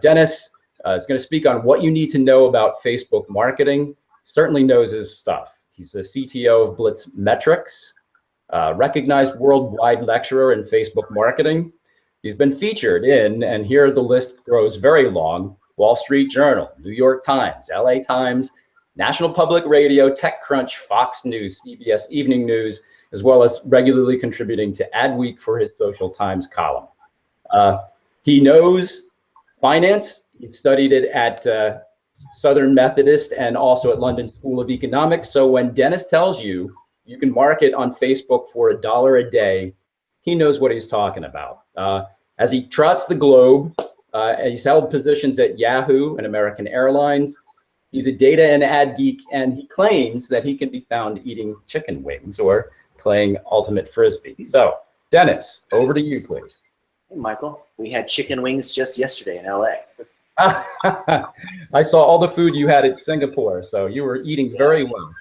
Dennis is going to speak on what you need to know about Facebook marketing. Certainly knows his stuff. He's the CTO of Blitz Metrics, recognized worldwide lecturer in Facebook marketing. He's been featured in, and here the list grows very long, Wall Street Journal, New York Times, LA Times, National Public Radio, TechCrunch, Fox News, CBS Evening News, as well as regularly contributing to Adweek for his Social Times column. He knows finance. He studied it at Southern Methodist and also at London School of Economics. So when Dennis tells you you can market on Facebook for $1 a day, he knows what he's talking about. As he trots the globe, he's held positions at Yahoo and American Airlines. He's a data and ad geek, and he claims that he can be found eating chicken wings or playing ultimate frisbee. So, Dennis, over to you, please. Hey, Michael. We had chicken wings just yesterday in LA. I saw all the food you had at Singapore, so you were eating very well.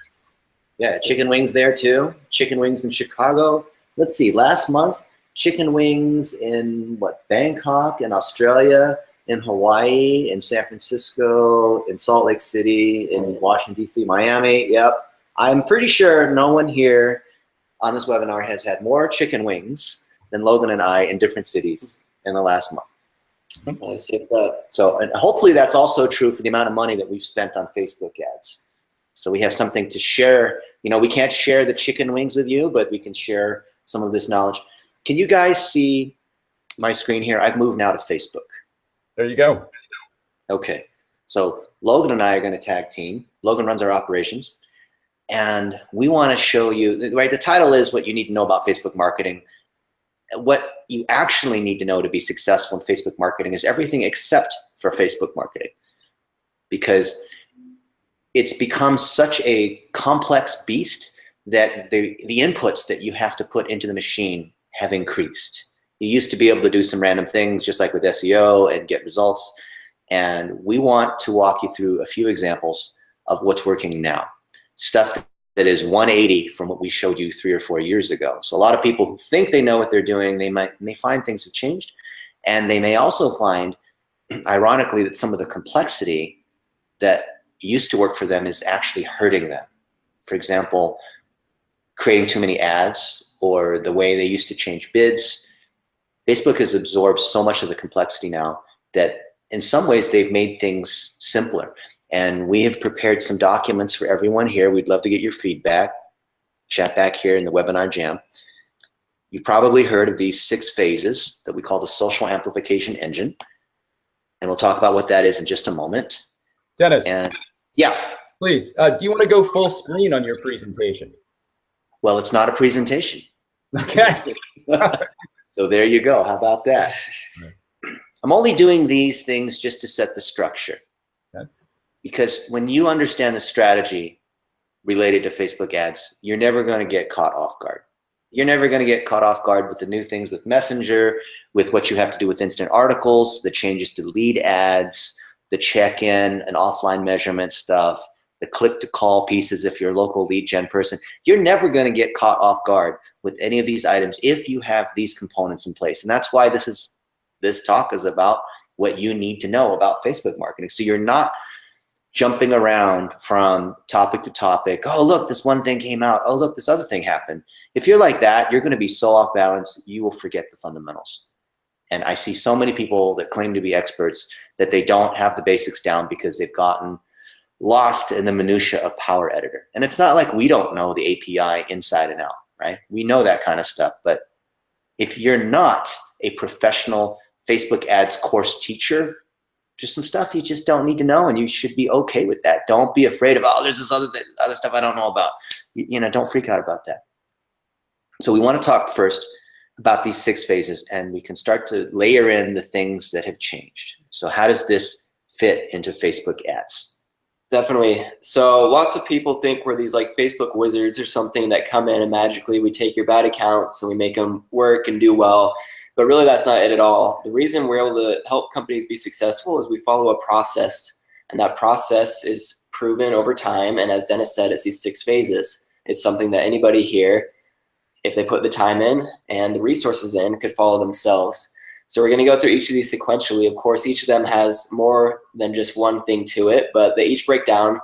Yeah, chicken wings there too. Chicken wings in Chicago. Let's see, last month, chicken wings in Bangkok, in Australia, in Hawaii, in San Francisco, in Salt Lake City, in Washington, D.C., Miami. Yep. I'm pretty sure no one here on this webinar has had more chicken wings than Logan and I in different cities in the last month. So, and hopefully that's also true for the amount of money that we've spent on Facebook ads. So we have something to share. You know, we can't share the chicken wings with you, but we can share some of this knowledge. Can you guys see my screen here? I've moved now to Facebook. There you go. Okay. So Logan and I are going to tag team. Logan runs our operations. And we want to show you, right, the title is what you need to know about Facebook marketing. What you actually need to know to be successful in Facebook marketing is everything except for Facebook marketing. Because it's become such a complex beast that the inputs that you have to put into the machine have increased. You used to be able to do some random things just like with SEO and get results. And we want to walk you through a few examples of what's working now. Stuff that is 180 from what we showed you 3 or 4 years ago. So a lot of people who think they know what they're doing, they may find things have changed. And they may also find, ironically, that some of the complexity that used to work for them is actually hurting them. For example, creating too many ads or the way they used to change bids. Facebook has absorbed so much of the complexity now that in some ways they've made things simpler. And we have prepared some documents for everyone here. We'd love to get your feedback. Chat back here in the webinar jam. You've probably heard of these 6 phases that we call the social amplification engine. And we'll talk about what that is in just a moment. Dennis. And yeah. Please, do you want to go full screen on your presentation? Well, it's not a presentation. Okay. So there you go. How about that? I'm only doing these things just to set the structure. Okay. Because when you understand the strategy related to Facebook ads, you're never going to get caught off guard. You're never going to get caught off guard with the new things with Messenger, with what you have to do with instant articles, the changes to lead ads, the check-in and offline measurement stuff, the click-to-call pieces if you're a local lead gen person. You're never going to get caught off guard with any of these items if you have these components in place. And that's why this talk is about what you need to know about Facebook marketing. So you're not jumping around from topic to topic. Oh, look, this one thing came out. Oh, look, this other thing happened. If you're like that, you're going to be so off balance, you will forget the fundamentals. And I see so many people that claim to be experts that they don't have the basics down because they've gotten lost in the minutia of Power Editor. And it's not like we don't know the API inside and out, right? We know that kind of stuff. But if you're not a professional Facebook ads course teacher, just some stuff you just don't need to know, and you should be okay with that. Don't be afraid of, oh, there's this other stuff I don't know about. You know, don't freak out about that. So we want to talk first about these 6 phases, and we can start to layer in the things that have changed. So how does this fit into Facebook ads? Definitely. So lots of people think we're these like Facebook wizards or something that come in and magically we take your bad accounts and we make them work and do well. But really that's not it at all. The reason we're able to help companies be successful is we follow a process, and that process is proven over time. And as Dennis said, it's these 6 phases. It's something that anybody here, if they put the time in and the resources in, could follow themselves. So we're going to go through each of these sequentially. Of course, each of them has more than just one thing to it, but they each break down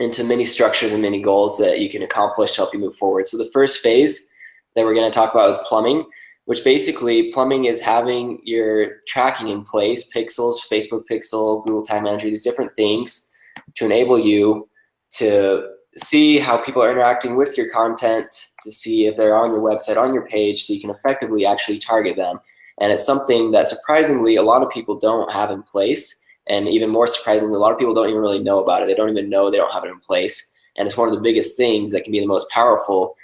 into many structures and many goals that you can accomplish to help you move forward. So the first phase that we're going to talk about is plumbing, which basically plumbing is having your tracking in place, pixels, Facebook pixel, Google Tag Manager, these different things to enable you to see how people are interacting with your content, to see if they're on your website, on your page, so you can effectively actually target them. And it's something that surprisingly a lot of people don't have in place. And even more surprisingly, a lot of people don't even really know about it. They don't even know they don't have it in place. And it's one of the biggest things that can be the most powerful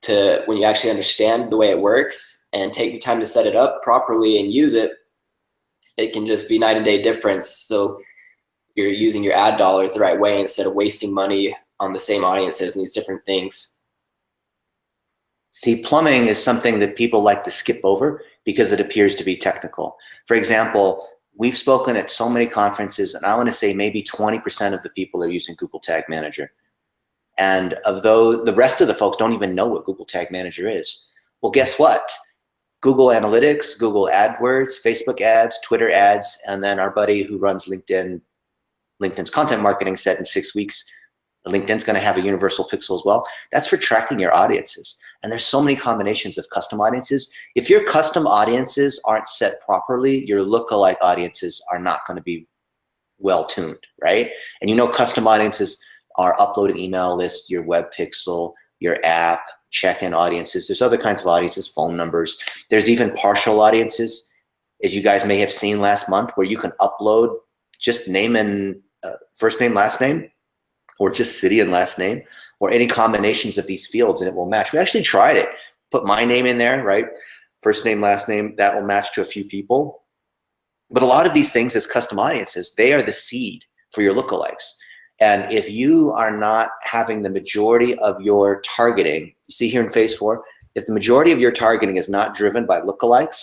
to when you actually understand the way it works and take the time to set it up properly and use it. It can just be night and day difference. So you're using your ad dollars the right way instead of wasting money on the same audiences and these different things. See, plumbing is something that people like to skip over because it appears to be technical. For example, we've spoken at so many conferences, and I want to say maybe 20% of the people are using Google Tag Manager. And of those, the rest of the folks don't even know what Google Tag Manager is. Well, guess what? Google Analytics, Google AdWords, Facebook ads, Twitter ads, and then our buddy who runs LinkedIn's content marketing said in 6 weeks, LinkedIn's going to have a universal pixel as well. That's for tracking your audiences. And there's so many combinations of custom audiences. If your custom audiences aren't set properly, your lookalike audiences are not going to be well tuned, right? And you know, custom audiences are uploaded email lists, your web pixel, your app, check-in audiences. There's other kinds of audiences, phone numbers. There's even partial audiences, as you guys may have seen last month, where you can upload just name and first name, last name, or just city and last name, or any combinations of these fields, and it will match. We actually tried it. Put my name in there, right? First name, last name, that will match to a few people. But a lot of these things as custom audiences, they are the seed for your lookalikes. And if you are not having the majority of your targeting, you see here in phase 4, if the majority of your targeting is not driven by lookalikes,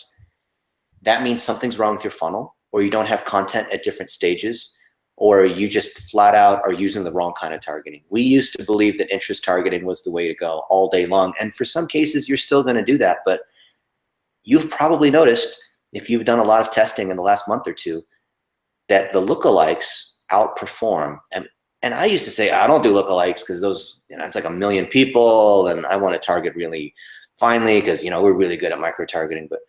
that means something's wrong with your funnel, or you don't have content at different stages, or you just flat out are using the wrong kind of targeting. We used to believe that interest targeting was the way to go all day long. And for some cases, you're still going to do that. But you've probably noticed, if you've done a lot of testing in the last month or two, that the lookalikes outperform. And I used to say, I don't do lookalikes because those, you know, it's like 1 million people and I want to target really finely because, you know, we're really good at micro-targeting. But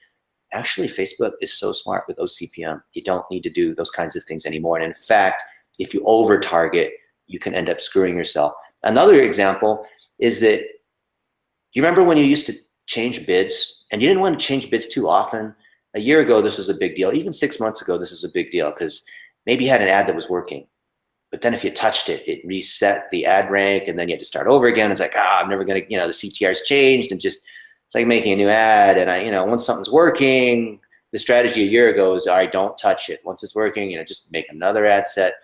actually, Facebook is so smart with OCPM. You don't need to do those kinds of things anymore. And in fact, if you over-target, you can end up screwing yourself. Another example is that, you remember when you used to change bids and you didn't want to change bids too often? A year ago, this was a big deal. Even 6 months ago, this is a big deal because maybe you had an ad that was working. But then if you touched it, it reset the ad rank and then you had to start over again. It's like, I'm never going to, you know, the CTR's changed and just, it's like making a new ad. And you know, once something's working, the strategy a year ago is, all right, don't touch it. Once it's working, you know, just make another ad set.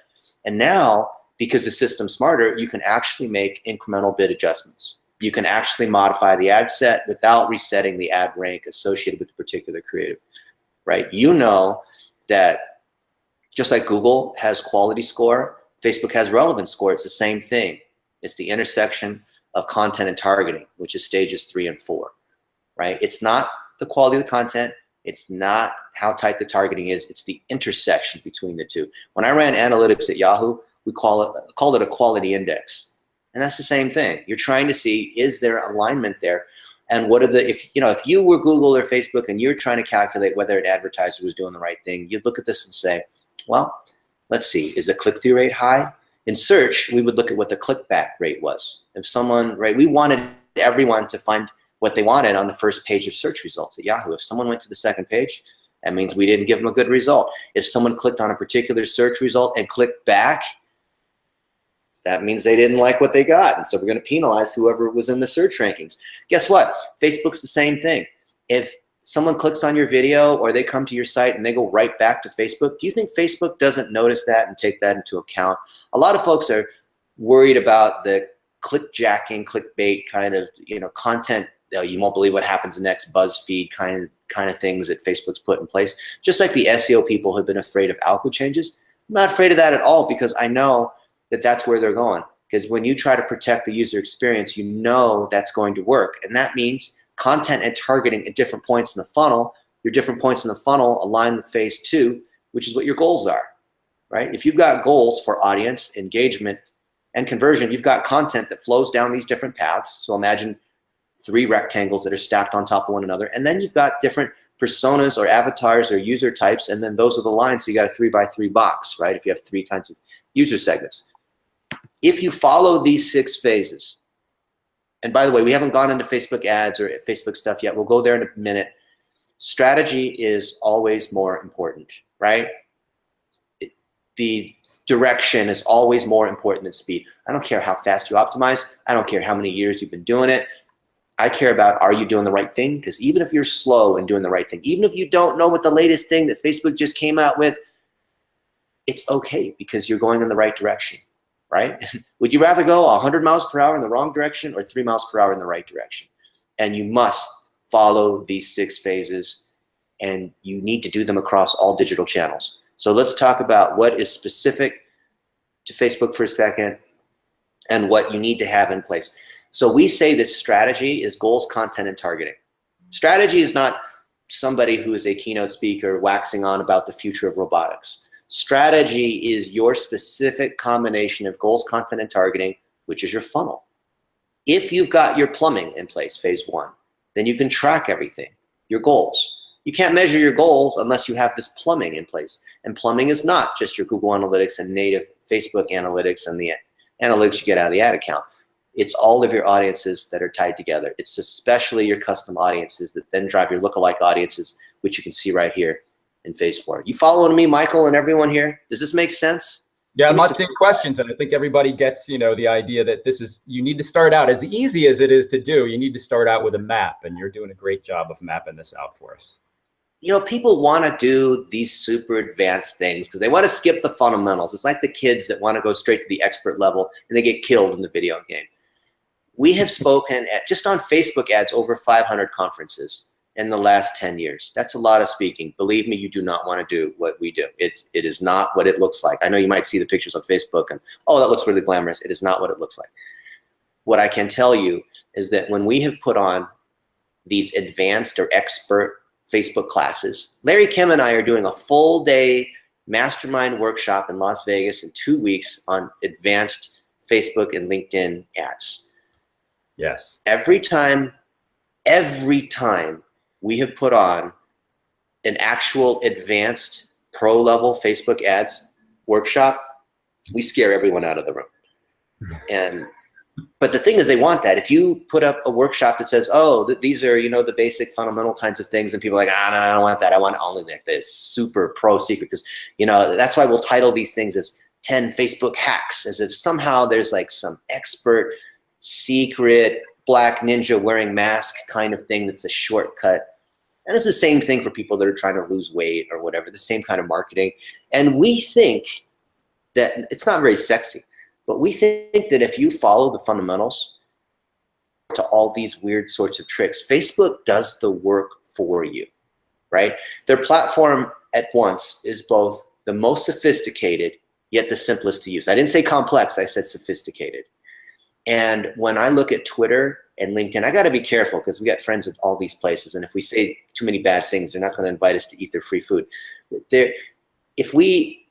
And now, because the system's smarter, you can actually make incremental bid adjustments. You can actually modify the ad set without resetting the ad rank associated with the particular creative, right? You know that just like Google has quality score, Facebook has relevance score. It's the same thing. It's the intersection of content and targeting, which is stages 3 and 4, right? It's not the quality of the content. It's not how tight the targeting is. It's the intersection between the two. When I ran analytics at Yahoo, we called it a quality index. And that's the same thing. You're trying to see, is there alignment there? And what are the, if you were Google or Facebook and you're trying to calculate whether an advertiser was doing the right thing, you'd look at this and say, well, let's see, is the click-through rate high? In search, we would look at what the click-back rate was. If someone, right, we wanted everyone to find what they wanted on the first page of search results at Yahoo. If someone went to the second page, that means we didn't give them a good result. If someone clicked on a particular search result and clicked back, that means they didn't like what they got. And so we're going to penalize whoever was in the search rankings. Guess what? Facebook's the same thing. If someone clicks on your video or they come to your site and they go right back to Facebook, do you think Facebook doesn't notice that and take that into account? A lot of folks are worried about the clickjacking, clickbait kind of, content. You won't believe what happens next, BuzzFeed kind of things that Facebook's put in place. Just like the SEO people have been afraid of algo changes. I'm not afraid of that at all because I know that that's where they're going. Because when you try to protect the user experience, you know that's going to work. And that means content and targeting at different points in the funnel your different points in the funnel align with phase 2, which is what your goals are, right? If you've got goals for audience, engagement, and conversion, you've got content that flows down these different paths. So imagine 3 rectangles that are stacked on top of one another. And then you've got different personas or avatars or user types. And then those are the lines. So you got a 3x3 box, right? If you have 3 kinds of user segments. If you follow these 6 phases, and by the way, we haven't gone into Facebook ads or Facebook stuff yet. We'll go there in a minute. Strategy is always more important, right? The direction is always more important than speed. I don't care how fast you optimize. I don't care how many years you've been doing it. I care about, are you doing the right thing? Because even if you're slow in doing the right thing, even if you don't know what the latest thing that Facebook just came out with, it's okay because you're going in the right direction, right? Would you rather go 100 miles per hour in the wrong direction or 3 miles per hour in the right direction? And you must follow these 6 phases, and you need to do them across all digital channels. So let's talk about what is specific to Facebook for a second and what you need to have in place. So we say that strategy is goals, content, and targeting. Strategy is not somebody who is a keynote speaker waxing on about the future of robotics. Strategy is your specific combination of goals, content, and targeting, which is your funnel. If you've got your plumbing in place, phase 1, then you can track everything, your goals. You can't measure your goals unless you have this plumbing in place. And plumbing is not just your Google Analytics and native Facebook Analytics and the analytics you get out of the ad account. It's all of your audiences that are tied together. It's especially your custom audiences that then drive your lookalike audiences, which you can see right here in phase 4. You following me, Michael, and everyone here? Does this make sense? Yeah, I'm not seeing questions, and I think everybody gets, you know, the idea that this is, you need to start out as easy as it is to do. You need to start out with a map, and you're doing a great job of mapping this out for us. You know, people want to do these super advanced things because they want to skip the fundamentals. It's like the kids that want to go straight to the expert level and they get killed in the video game. We have spoken at, just on Facebook ads, over 500 conferences in the last 10 years. That's a lot of speaking. Believe me, you do not want to do what we do. It is not what it looks like. I know you might see the pictures on Facebook and, oh, that looks really glamorous. It is not what it looks like. What I can tell you is that when we have put on these advanced or expert Facebook classes, Larry Kim and I are doing a full day mastermind workshop in Las Vegas in 2 weeks on advanced Facebook and LinkedIn ads. Yes. Every time we have put on an actual advanced pro level Facebook ads workshop, we scare everyone out of the room. But the thing is, they want that. If you put up a workshop that says, oh, these are, you know, the basic fundamental kinds of things, and people are like, ah, no, I don't want that. I want only like this super pro secret, because, you know, that's why we'll title these things as 10 Facebook hacks, as if somehow there's like some expert secret black ninja wearing mask kind of thing that's a shortcut. And it's the same thing for people that are trying to lose weight or whatever, the same kind of marketing. And we think that it's not very sexy. But we think that if you follow the fundamentals to all these weird sorts of tricks, Facebook does the work for you, right? Their platform at once is both the most sophisticated, yet the simplest to use. I didn't say complex, I said sophisticated. And when I look at Twitter and LinkedIn, I got to be careful because we got friends at all these places. And if we say too many bad things, they're not going to invite us to eat their free food. If we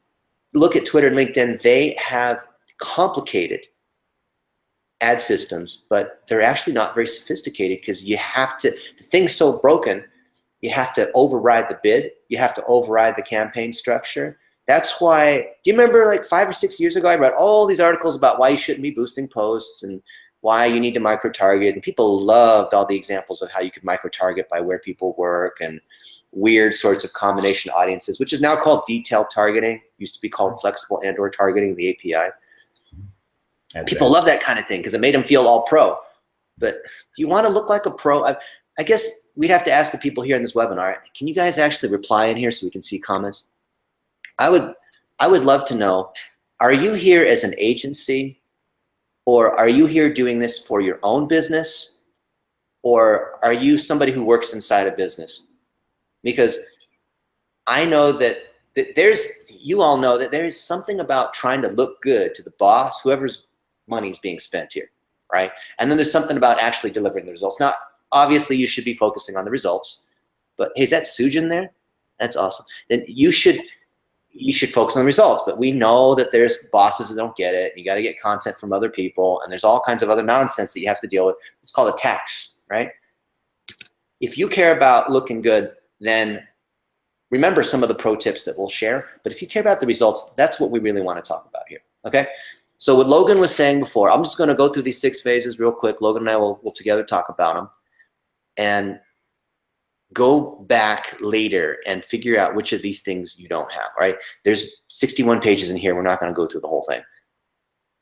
look at Twitter and LinkedIn, they have complicated ad systems, but they're actually not very sophisticated because you have to, the thing's so broken, you have to override the bid, you have to override the campaign structure. That's why, do you remember like 5 or 6 years ago, I read all these articles about why you shouldn't be boosting posts and why you need to micro-target, and people loved all the examples of how you could micro-target by where people work and weird sorts of combination audiences, which is now called detailed targeting, used to be called flexible and/or targeting, the API. People love that kind of thing because it made them feel all pro. But do you want to look like a pro? I guess we'd have to ask the people here in this webinar, can you guys actually reply in here so we can see comments? I would love to know, are you here as an agency, or are you here doing this for your own business, or are you somebody who works inside a business? Because I know that you all know that there is something about trying to look good to the boss, whoever's money is being spent here, right? And then there's something about actually delivering the results. Now, obviously, you should be focusing on the results, But hey, is that Sujin there? That's awesome. Then you should focus on the results. But we know that there's bosses that don't get it. You got to get content from other people, and there's all kinds of other nonsense that you have to deal with. It's called a tax, right? If you care about looking good, then remember some of the pro tips that we'll share. But if you care about the results, that's what we really want to talk about here, okay? So what Logan was saying before, I'm just going to go through these 6 phases real quick. Logan and I will together talk about them. And go back later and figure out which of these things you don't have, right? There's 61 pages in here. We're not going to go through the whole thing.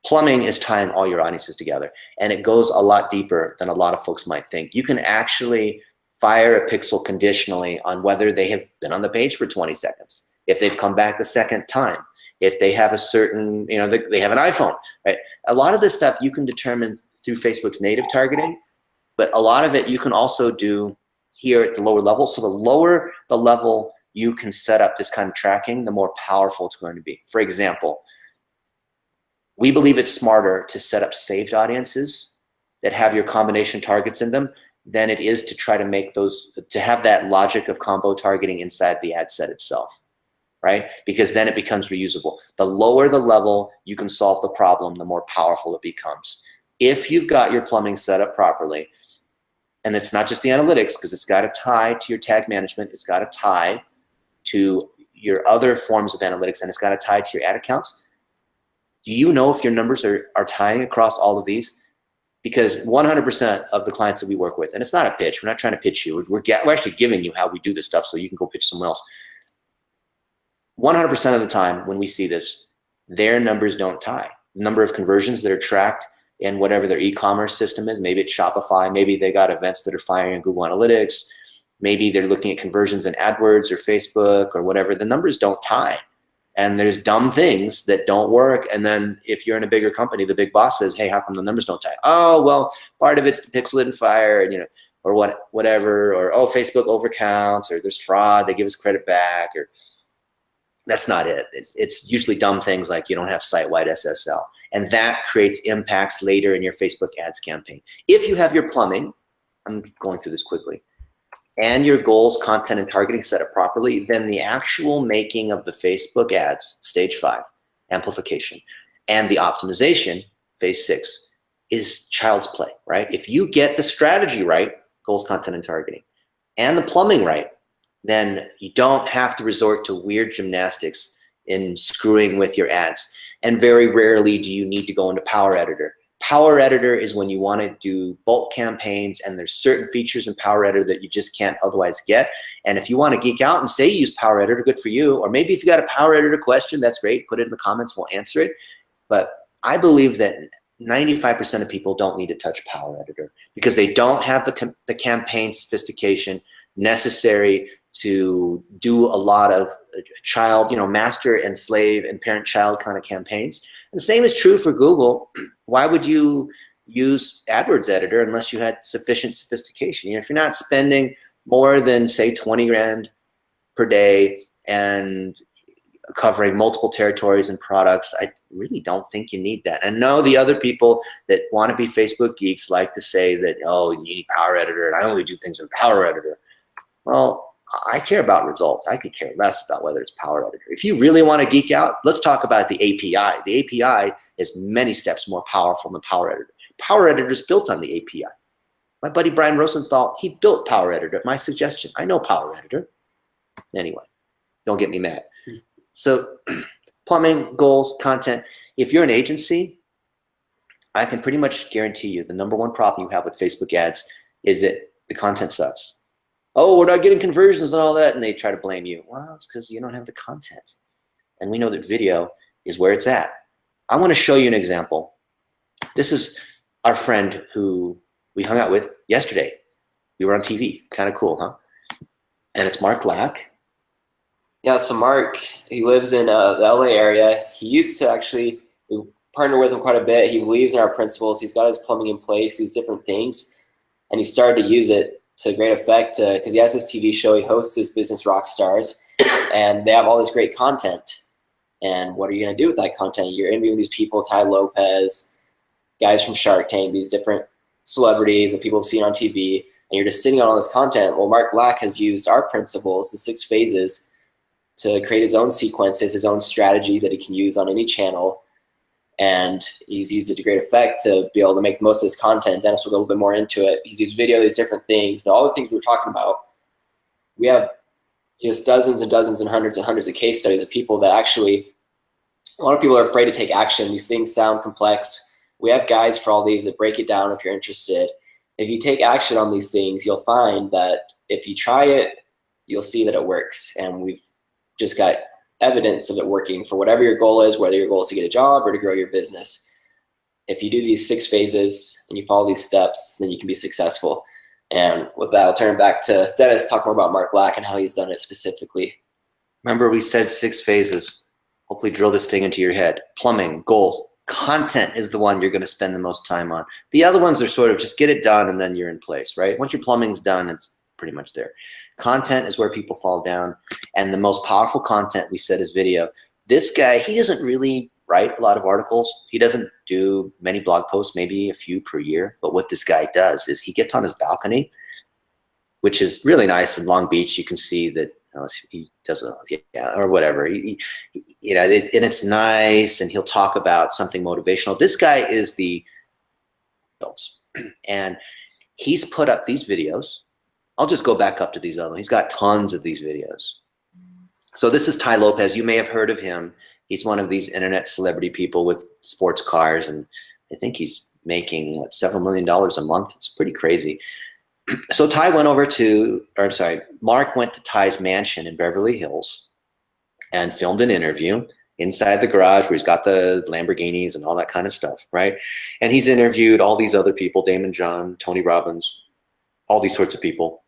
Plumbing is tying all your audiences together, and it goes a lot deeper than a lot of folks might think. You can actually fire a pixel conditionally on whether they have been on the page for 20 seconds, if they've come back the second time, if they have a certain, you know, they have an iPhone, right? A lot of this stuff you can determine through Facebook's native targeting, but a lot of it you can also do here at the lower level. So the lower the level you can set up this kind of tracking, the more powerful it's going to be. For example, we believe it's smarter to set up saved audiences that have your combination targets in them than it is to try to make those, to have that logic of combo targeting inside the ad set itself, right? Because then it becomes reusable. The lower the level you can solve the problem, the more powerful it becomes. If you've got your plumbing set up properly, and it's not just the analytics, because it's got to tie to your tag management, it's got to tie to your other forms of analytics, and it's got to tie to your ad accounts. Do you know if your numbers are tying across all of these? Because 100% of the clients that we work with, and it's not a pitch, we're not trying to pitch you, we're actually giving you how we do this stuff so you can go pitch someone else. 100% of the time when we see this, their numbers don't tie. The number of conversions that are tracked in whatever their e-commerce system is, maybe it's Shopify, maybe they got events that are firing in Google Analytics, maybe they're looking at conversions in AdWords or Facebook or whatever, the numbers don't tie. And there's dumb things that don't work. And then if you're in a bigger company, the big boss says, hey, how come the numbers don't tie? Oh, well, part of it's the pixel didn't fire, you know, or whatever, or oh, Facebook overcounts, or there's fraud, they give us credit back, or that's not it. It's usually dumb things like you don't have site-wide SSL. And that creates impacts later in your Facebook ads campaign. If you have your plumbing, I'm going through this quickly, and your goals, content, and targeting set up properly, then the actual making of the Facebook ads, stage 5, amplification, and the optimization, phase 6, is child's play, right? If you get the strategy right, goals, content, and targeting, and the plumbing right, then you don't have to resort to weird gymnastics in screwing with your ads. And very rarely do you need to go into Power Editor. Power Editor is when you want to do bulk campaigns, and there's certain features in Power Editor that you just can't otherwise get. And if you want to geek out and say you use Power Editor, good for you. Or maybe if you got a Power Editor question, that's great. Put it in the comments, we'll answer it. But I believe that 95% of people don't need to touch Power Editor because they don't have the campaign sophistication necessary to do a lot of child, you know, master and slave and parent-child kind of campaigns. And the same is true for Google. Why would you use AdWords Editor unless you had sufficient sophistication? You know, if you're not spending more than, say, 20 grand per day and covering multiple territories and products, I really don't think you need that. And no, the other people that want to be Facebook geeks like to say that, oh, you need Power Editor, and I only do things in Power Editor. Well, I care about results. I could care less about whether it's Power Editor. If you really want to geek out, let's talk about the API. The API is many steps more powerful than Power Editor. Power Editor is built on the API. My buddy Brian Rosenthal, he built Power Editor at my suggestion. I know Power Editor. Anyway, don't get me mad. So plumbing, goals, content. If you're an agency, I can pretty much guarantee you the #1 problem you have with Facebook ads is that the content sucks. Oh, we're not getting conversions and all that, and they try to blame you. Well, it's because you don't have the content. And we know that video is where it's at. I want to show you an example. This is our friend who we hung out with yesterday. We were on TV. Kind of cool, huh? And it's Mark Black. Yeah, so Mark, he lives in the LA area. He used to actually, we partner with him quite a bit. He believes in our principles. He's got his plumbing in place, these different things, and he started to use it to great effect because he has this TV show. He hosts his Business Rock Stars, and they have all this great content. And what are you going to do with that content? You're interviewing these people, Ty Lopez, guys from Shark Tank, these different celebrities that people have seen on TV. and you're just sitting on all this content. Well, Mark Lack has used our principles, the 6 phases, to create his own sequences, his own strategy that he can use on any channel. And he's used it to great effect to be able to make the most of his content. Dennis will go a little bit more into it. He's used video, these different things, but all the things we were talking about, we have just dozens and dozens and hundreds of case studies of people that actually, a lot of people are afraid to take action. These things sound complex. We have guides for all these that break it down if you're interested. If you take action on these things, you'll find that if you try it, you'll see that it works. And we've just got evidence of it working for whatever your goal is, whether your goal is to get a job or to grow your business. If you do these 6 phases and you follow these steps, then you can be successful. And with that, I'll turn back to Dennis to talk more about Mark Lack and how he's done it specifically. Remember, we said 6 phases. Hopefully drill this thing into your head. Plumbing, goals, content is the one you're going to spend the most time on. The other ones are sort of just get it done and then you're in place, right? Once your plumbing's done, it's pretty much there. Content is where people fall down. And the most powerful content, we said, is video. This guy, he doesn't really write a lot of articles. He doesn't do many blog posts, maybe a few per year. But what this guy does is he gets on his balcony, which is really nice in Long Beach. You can see that he does or whatever. And it's nice, and he'll talk about something motivational. This guy is the adults, and he's put up these videos. I'll just go back up to these other ones. He's got tons of these videos. So this is Ty Lopez. You may have heard of him. He's one of these internet celebrity people with sports cars, and I think he's making several million dollars a month. It's pretty crazy. So Mark went to Ty's mansion in Beverly Hills and filmed an interview inside the garage where he's got the Lamborghinis and all that kind of stuff, right? And he's interviewed all these other people, Damon John, Tony Robbins, all these sorts of people.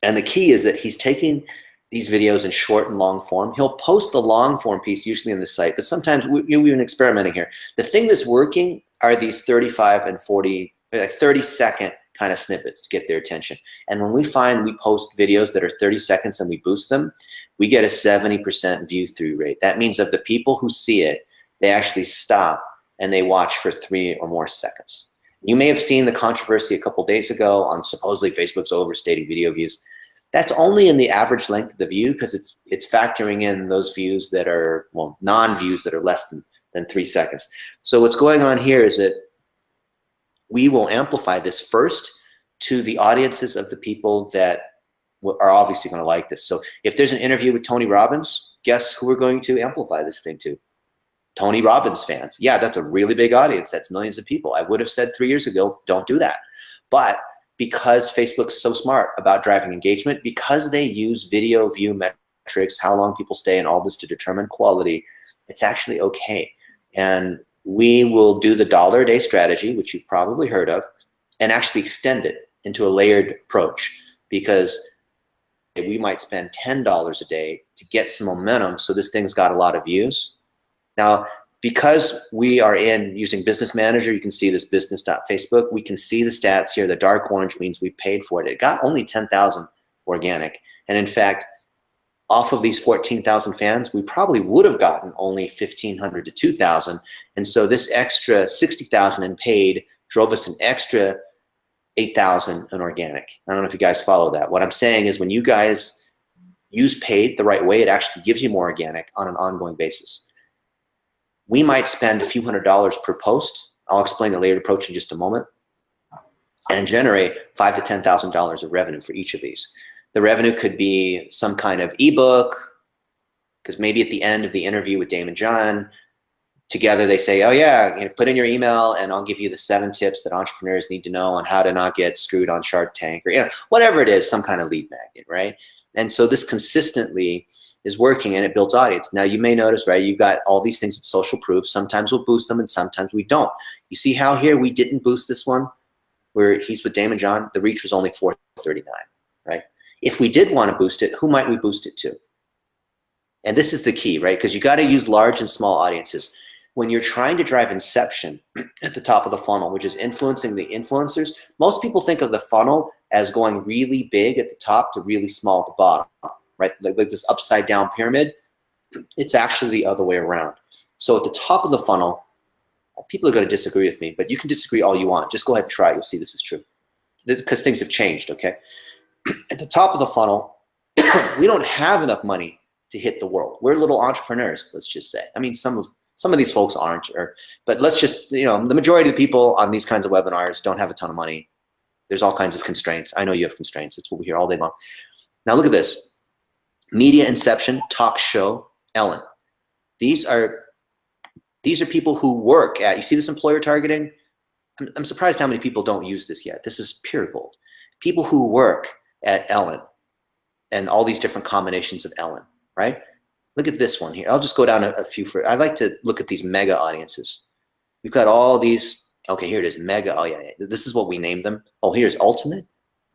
And the key is that he's taking these videos in short and long form. He'll post the long form piece usually on the site, but sometimes we've been experimenting here. The thing that's working are these 35 and 40, like 30-second kind of snippets to get their attention. And when we find we post videos that are 30 seconds and we boost them, we get a 70% view through rate. That means of the people who see it, they actually stop and they watch for 3 or more seconds. You may have seen the controversy a couple days ago on supposedly Facebook's overstating video views. That's only in the average length of the view because it's factoring in those views that are, well, non-views that are less than 3 seconds. So what's going on here is that we will amplify this first to the audiences of the people that are obviously going to like this. So if there's an interview with Tony Robbins, guess who we're going to amplify this thing to? Tony Robbins fans. Yeah, that's a really big audience. That's millions of people. I would have said 3 years ago, don't do that. But because Facebook's so smart about driving engagement, because they use video view metrics, how long people stay and all this to determine quality, it's actually okay. And we will do the $1 a day strategy, which you've probably heard of, and actually extend it into a layered approach, because we might spend $10 a day to get some momentum so this thing's got a lot of views. Now, because we are using Business Manager, you can see this business.facebook. We can see the stats here. The dark orange means we paid for it. It got only 10,000 organic. And in fact, off of these 14,000 fans, we probably would have gotten only 1,500 to 2,000. And so this extra 60,000 in paid drove us an extra 8,000 in organic. I don't know if you guys follow that. What I'm saying is when you guys use paid the right way, it actually gives you more organic on an ongoing basis. We might spend a few $100s per post. I'll explain the layered approach in just a moment, and generate $5,000 to $10,000 of revenue for each of these. The revenue could be some kind of ebook, because maybe at the end of the interview with Damon John, together they say, oh yeah, put in your email and I'll give you the 7 tips that entrepreneurs need to know on how to not get screwed on Shark Tank, or whatever it is, some kind of lead magnet, right? And so this consistently is working and it builds audience. Now you may notice, right, you've got all these things with social proof. Sometimes we'll boost them and sometimes we don't. You see how here we didn't boost this one where he's with Damon John? The reach was only 439, right? If we did want to boost it, who might we boost it to? And this is the key, right? Because you got to use large and small audiences. When you're trying to drive inception at the top of the funnel, which is influencing the influencers, most people think of the funnel as going really big at the top to really small at the bottom, right? Like this upside down pyramid. It's actually the other way around. So at the top of the funnel, people are going to disagree with me, but you can disagree all you want. Just go ahead and try. You'll see this is true. because things have changed, okay? At the top of the funnel, we don't have enough money to hit the world. We're little entrepreneurs, let's just say. I mean, some of these folks aren't, but let's just, you know, the majority of the people on these kinds of webinars don't have a ton of money. There's all kinds of constraints. I know you have constraints. It's what we hear all day long. Now look at this. Media Inception, talk show, Ellen. These are people who work at, you see this employer targeting? I'm surprised how many people don't use this yet. This is pure gold. People who work at Ellen and all these different combinations of Ellen, right? Look at this one here. I'll just go down a few. I like to look at these mega audiences. We've got all these. Okay, here it is, mega. Oh yeah, this is what we named them. Oh, here's ultimate.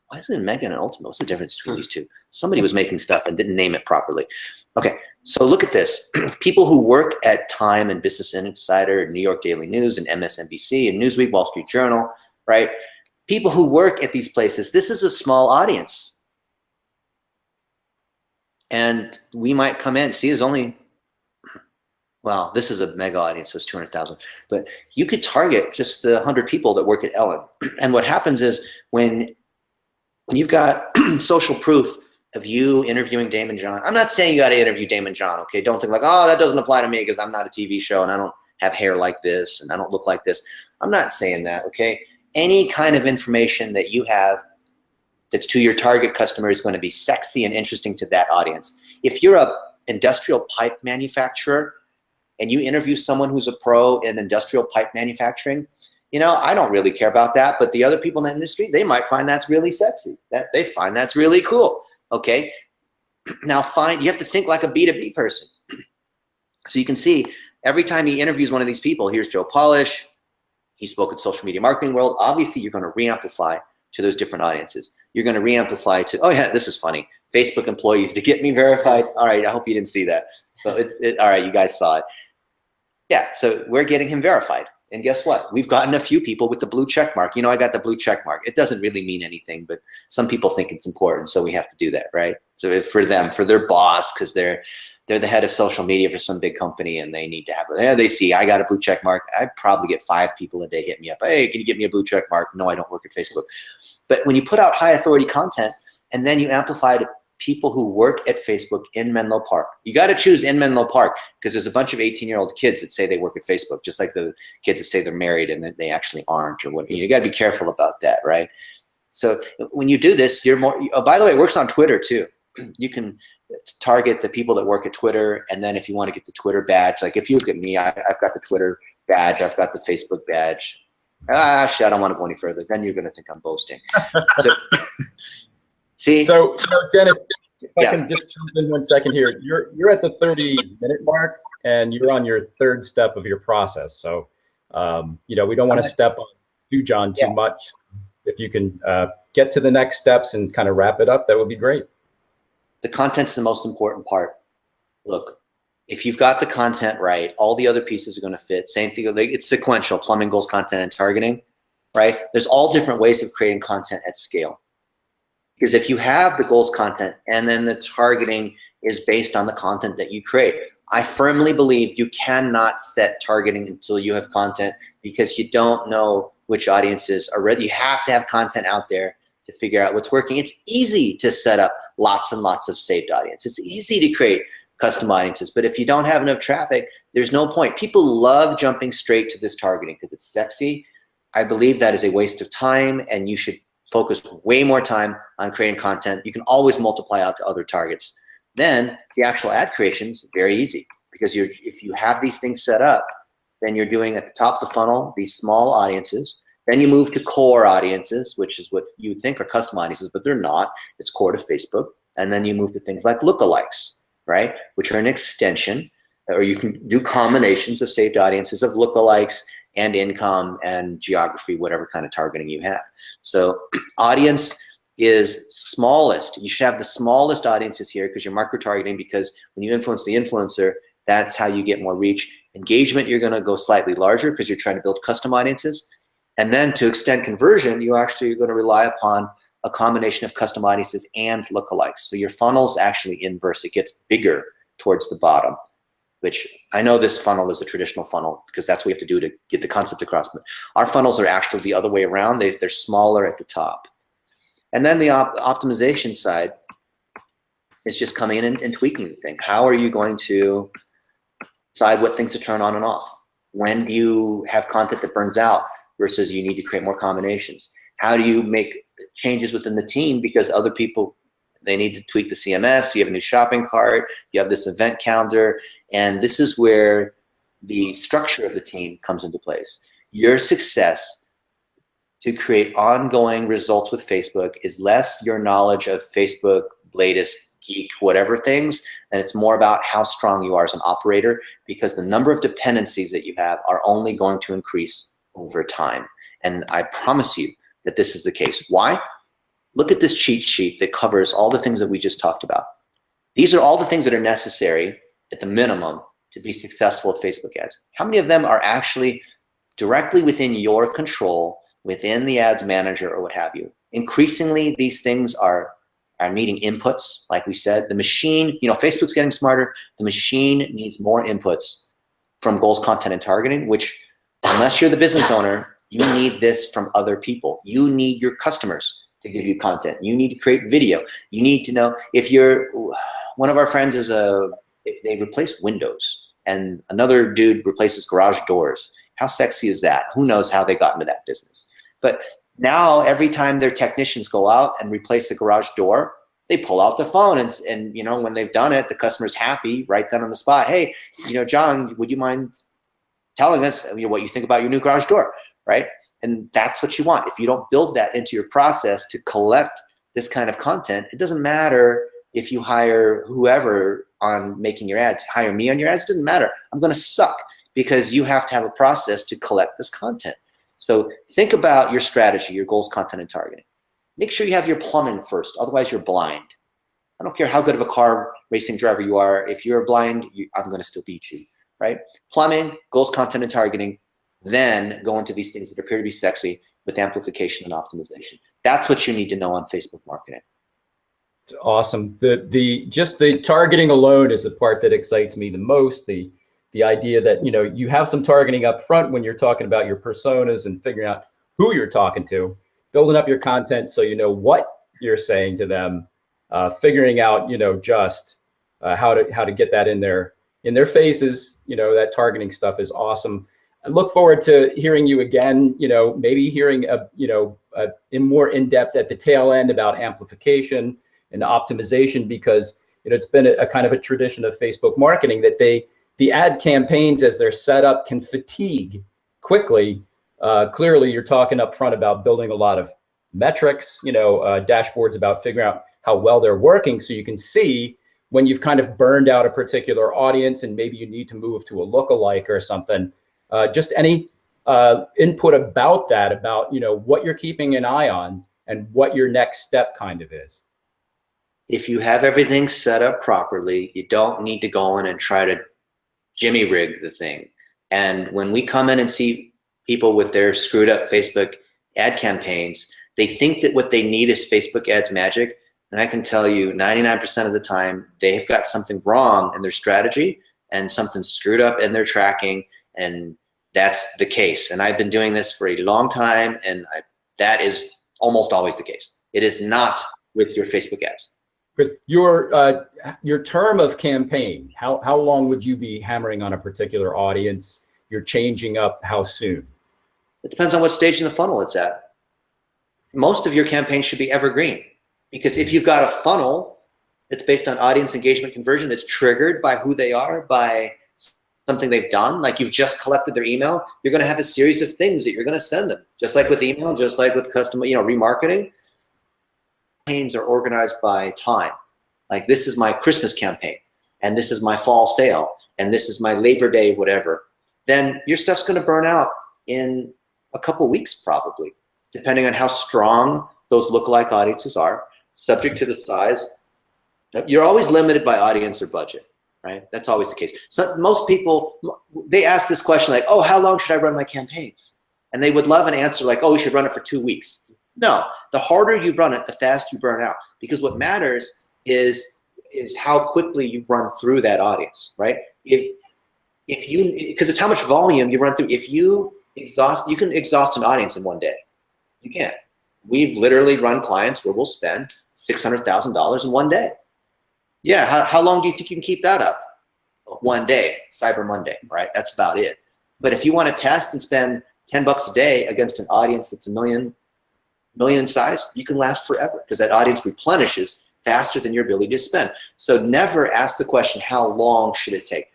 Why is it mega and ultimate? What's the difference between these two? Somebody was making stuff and didn't name it properly. Okay, so look at this. People who work at Time and Business Insider, New York Daily News, and MSNBC, and Newsweek, Wall Street Journal, right? People who work at these places, this is a small audience. And we might come in, see, there's only, well, this is a mega audience, so it's 200,000. But you could target just the 100 people that work at Ellen. And what happens is when you've got social proof of you interviewing Damon John, I'm not saying you got to interview Damon John, okay? Don't think like, oh, that doesn't apply to me because I'm not a TV show and I don't have hair like this and I don't look like this. I'm not saying that, okay? Any kind of information that you have that's to your target customer is going to be sexy and interesting to that audience. If you're an industrial pipe manufacturer and you interview someone who's a pro in industrial pipe manufacturing, you know, I don't really care about that, but the other people in that industry, they might find that's really sexy. They find that's really cool, okay? Now you have to think like a B2B person. So you can see every time he interviews one of these people, here's Joe Polish, he spoke at Social Media Marketing World. Obviously, you're going to re-amplify to those different audiences. You're going to re-amplify to, oh yeah, this is funny. Facebook employees to get me verified. All right, I hope you didn't see that. So all right, you guys saw it. Yeah, so we're getting him verified. And guess what? We've gotten a few people with the blue check mark. You know, I got the blue check mark. It doesn't really mean anything, but some people think it's important, so we have to do that, right? So if for them, for their boss, because they're the head of social media for some big company and they need to have it. They see I got a blue check mark. I probably get 5 people a day hit me up. Hey, can you get me a blue check mark? No, I don't work at Facebook. But when you put out high authority content and then you amplify to people who work at Facebook in Menlo Park, you got to choose in Menlo Park because there's a bunch of 18-year-old kids that say they work at Facebook, just like the kids that say they're married and that they actually aren't, or what. You got to be careful about that, right? So when you do this, you're more. Oh, by the way, it works on Twitter too. You can target the people that work at Twitter, and then if you want to get the Twitter badge, like if you look at me, I've got the Twitter badge, I've got the Facebook badge. Actually, I don't want to go any further. Then you're going to think I'm boasting. So, see. So Dennis, if I can just jump in 1 second here. You're at the 30-minute mark, and you're on your 3rd step of your process. So, you know, we don't want to step on you, John, too much. If you can get to the next steps and kind of wrap it up, that would be great. The content's the most important part. Look, if you've got the content right, all the other pieces are going to fit. Same thing, it's sequential, plumbing, goals, content, and targeting, right? There's all different ways of creating content at scale. Because if you have the goals content and then the targeting is based on the content that you create, I firmly believe you cannot set targeting until you have content because you don't know which audiences are ready. You have to have content out there to figure out what's working. It's easy to set up lots and lots of saved audience. It's easy to create custom audiences, but if you don't have enough traffic, there's no point. People love jumping straight to this targeting because it's sexy. I believe that is a waste of time, and you should focus way more time on creating content. You can always multiply out to other targets. Then the actual ad creation is very easy because if you have these things set up, then you're doing at the top of the funnel these small audiences. Then you move to core audiences, which is what you think are custom audiences, but they're not. It's core to Facebook. And then you move to things like lookalikes, right? Which are an extension, or you can do combinations of saved audiences of lookalikes and income and geography, whatever kind of targeting you have. So audience is smallest. You should have the smallest audiences here because you're micro targeting, because when you influence the influencer, that's how you get more reach. Engagement, you're going to go slightly larger because you're trying to build custom audiences. And then to extend conversion, you actually are going to rely upon a combination of custom audiences and lookalikes. So your funnel's actually inverse. It gets bigger towards the bottom, which I know this funnel is a traditional funnel because that's what we have to do to get the concept across. But our funnels are actually the other way around. They're smaller at the top. And then the optimization side is just coming in and tweaking the thing. How are you going to decide what things to turn on and off? When do you have content that burns out versus you need to create more combinations? How do you make changes within the team because other people, they need to tweak the CMS, you have a new shopping cart, you have this event calendar, and this is where the structure of the team comes into place. Your success to create ongoing results with Facebook is less your knowledge of Facebook, latest geek, whatever things, and it's more about how strong you are as an operator, because the number of dependencies that you have are only going to increase over time. And I promise you that this is the case. Why? Look at this cheat sheet that covers all the things that we just talked about. These are all the things that are necessary at the minimum to be successful with Facebook ads. How many of them are actually directly within your control, within the ads manager or what have you? Increasingly, these things are needing inputs. Like we said, the machine, you know, Facebook's getting smarter. The machine needs more inputs from goals, content, and targeting, which unless you're the business owner, you need this from other people. You need your customers to give you content. You need to create video. You need to know if you're, one of our friends is they replace windows and another dude replaces garage doors. How sexy is that? Who knows how they got into that business? But now every time their technicians go out and replace the garage door, they pull out the phone and you know, when they've done it, the customer's happy right then on the spot. Hey, you know, John, would you mind telling us, you know, what you think about your new garage door, right? And that's what you want. If you don't build that into your process to collect this kind of content, it doesn't matter if you hire whoever on making your ads. Hire me on your ads, doesn't matter. I'm going to suck because you have to have a process to collect this content. So think about your strategy, your goals, content, and targeting. Make sure you have your plumbing first, otherwise you're blind. I don't care how good of a car racing driver you are. If you're blind, I'm going to still beat you, right? Plumbing, goals, content, and targeting, then go into these things that appear to be sexy with amplification and optimization. That's what you need to know on Facebook marketing. It's awesome. Just the targeting alone is the part that excites me the most. The idea that, you know, you have some targeting up front when you're talking about your personas and figuring out who you're talking to, building up your content so you know what you're saying to them, figuring out, you know, just how to get that in their faces. You know, that targeting stuff is awesome. I look forward to hearing you again, you know, maybe hearing in more in depth at the tail end about amplification and optimization, because, you know, it's been a kind of a tradition of Facebook marketing that the ad campaigns as they're set up can fatigue quickly. Clearly, you're talking up front about building a lot of metrics, you know, dashboards about figuring out how well they're working, so you can see when you've kind of burned out a particular audience and maybe you need to move to a lookalike or something. Just any input about that, about, you know, what you're keeping an eye on and what your next step kind of is. If you have everything set up properly, you don't need to go in and try to jimmy rig the thing. And when we come in and see people with their screwed up Facebook ad campaigns, they think that what they need is Facebook ads magic. And I can tell you 99% of the time, they've got something wrong in their strategy and something screwed up in their tracking. And that's the case. And I've been doing this for a long time, and that is almost always the case. It is not with your Facebook ads. But your term of campaign, how long would you be hammering on a particular audience? You're changing up how soon? It depends on what stage in the funnel it's at. Most of your campaigns should be evergreen, because if you've got a funnel that's based on audience engagement conversion that's triggered by who they are, by something they've done, like you've just collected their email, you're going to have a series of things that you're going to send them. Just like with email, just like with custom, you know, remarketing. Campaigns are organized by time. Like, this is my Christmas campaign, and this is my fall sale, and this is my Labor Day, whatever. Then your stuff's going to burn out in a couple weeks, probably, depending on how strong those lookalike audiences are, subject to the size. You're always limited by audience or budget, right? That's always the case. So most people, they ask this question like, oh, how long should I run my campaigns? And they would love an answer like, oh, you should run it for 2 weeks. No, the harder you run it, the faster you burn out. Because what matters is how quickly you run through that audience, right? Because it's how much volume you run through. If you can exhaust an audience in one day. You can. We've literally run clients where we'll spend $600,000 in one day. Yeah, how long do you think you can keep that up? One day, Cyber Monday, right? That's about it. But if you want to test and spend $10 a day against an audience that's a million in size, you can last forever because that audience replenishes faster than your ability to spend. So never ask the question, how long should it take?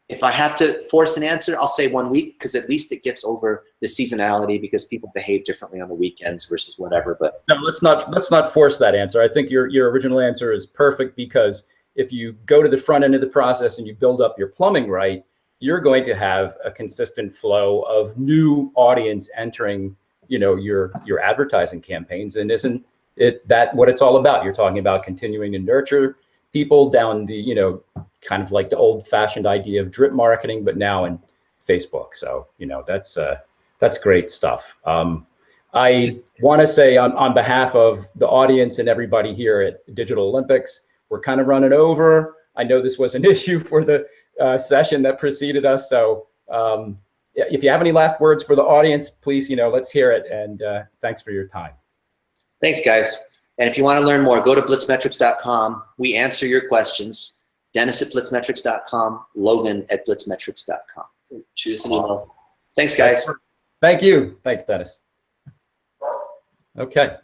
If I have to force an answer, I'll say 1 week because at least it gets over the seasonality because people behave differently on the weekends versus whatever. But no, let's not force that answer. I think your original answer is perfect because if you go to the front end of the process and you build up your plumbing right, you're going to have a consistent flow of new audience entering, you know, your advertising campaigns. And isn't it that what it's all about? You're talking about continuing to nurture people down the, you know, kind of like the old-fashioned idea of drip marketing, but now in Facebook. So, you know, that's great stuff. I want to say on behalf of the audience and everybody here at Digital Olympics, we're kind of running over. I know this was an issue for the session that preceded us. So if you have any last words for the audience, please, you know, let's hear it. And thanks for your time. Thanks, guys. And if you want to learn more, go to blitzmetrics.com. We answer your questions. Dennis at blitzmetrics.com, Logan at blitzmetrics.com. Shoot us an email. Thanks, guys. Thank you. Thanks, Dennis. Okay.